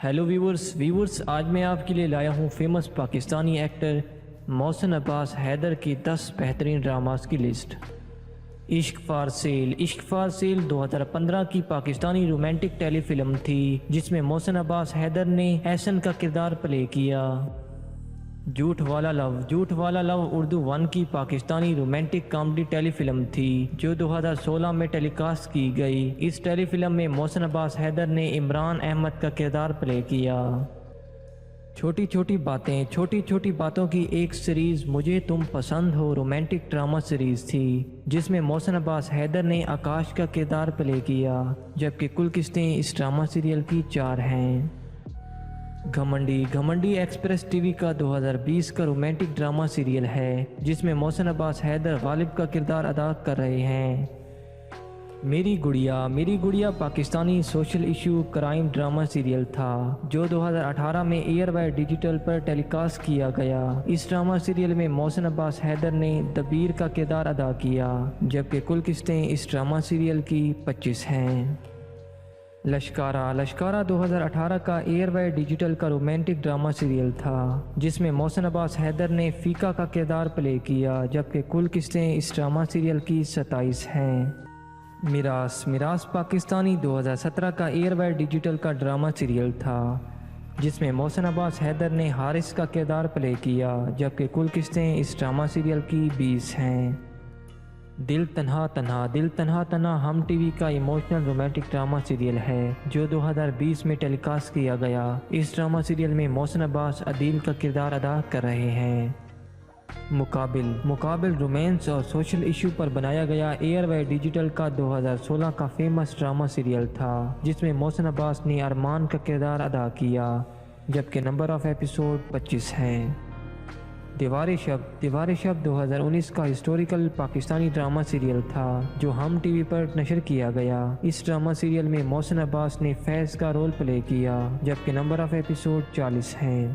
Hello viewers آج میں آپ کے لیے لایا ہوں فیمس پاکستانی ایکٹر محسن عباس حیدر کی 10 بہترین ڈراماز کی لسٹ۔ عشق فار سیل 2015 کی پاکستانی رومانٹک ٹیلی فلم تھی جس میں محسن عباس حیدر نے احسن کا کردار پلے کیا۔ جھوٹ والا لو اردو 1 کی پاکستانی رومانٹک کامیڈی ٹیلی فلم تھی جو 2016 میں ٹیلی کاسٹ کی گئی۔ اس ٹیلی فلم میں محسن عباس حیدر نے عمران احمد کا کردار پلے کیا۔ چھوٹی چھوٹی باتوں کی ایک سیریز مجھے تم پسند ہو رومانٹک ڈرامہ سیریز تھی جس میں محسن عباس حیدر نے آکاش کا کردار پلے کیا، جبکہ کل قسطیں اس ڈرامہ سیریل کی 4 ہیں۔ گھمنڈی ایکسپریس ٹی وی کا 2020 کا رومانٹک ڈرامہ سیریل ہے جس میں محسن عباس حیدر غالب کا کردار ادا کر رہے ہیں۔ Meri Gurya Pakistani social issue crime drama serial تھا جو 2018 میں ایئر بائی ڈیجیٹل پر ٹیلی کاسٹ کیا گیا۔ اس ڈرامہ سیریل میں محسن عباس حیدر نے دبیر کا کردار ادا کیا، جبکہ کل قسطیں اس ڈرامہ سیریل کی 25 ہیں۔ لشکارہ 2018 کا ایئر بائی ڈیجیٹل کا رومانٹک ڈرامہ سیریل تھا جس میں محسن عباس حیدر نے فیکا کا کردار پلے کیا، جبکہ کل قسطیں اس ڈرامہ سیریل کی 27 ہیں۔ میراث پاکستانی 2017 کا ایئر بائی ڈیجیٹل کا ڈرامہ سیریل تھا جس میں محسن عباس حیدر نے حارث کا کردار پلے کیا، جبکہ کل قسطیں اس ڈرامہ سیریل کی 20 ہیں۔ دل تنہا ہم ٹی وی کا ایموشنل رومانٹک ڈرامہ سیریل ہے جو 2020 میں ٹیلی کاسٹ کیا گیا۔ اس ڈرامہ سیریل میں محسن عباس عدیل کا کردار ادا کر رہے ہیں۔ مقابل رومانس اور سوشل ایشو پر بنایا گیا ایئر بائی ڈیجیٹل کا 2016 کا فیمس ڈرامہ سیریل تھا جس میں محسن عباس نے ارمان کا کردار ادا کیا، جبکہ نمبر آف ایپیسوڈ 25 ہیں۔ دیوار شب 2019 کا ہسٹوریکل پاکستانی ڈرامہ سیریل تھا جو ہم ٹی وی پر نشر کیا گیا۔ اس ڈرامہ سیریل میں محسن عباس نے فیض کا رول پلے کیا، جبکہ نمبر آف ایپیسوڈ 40 ہیں۔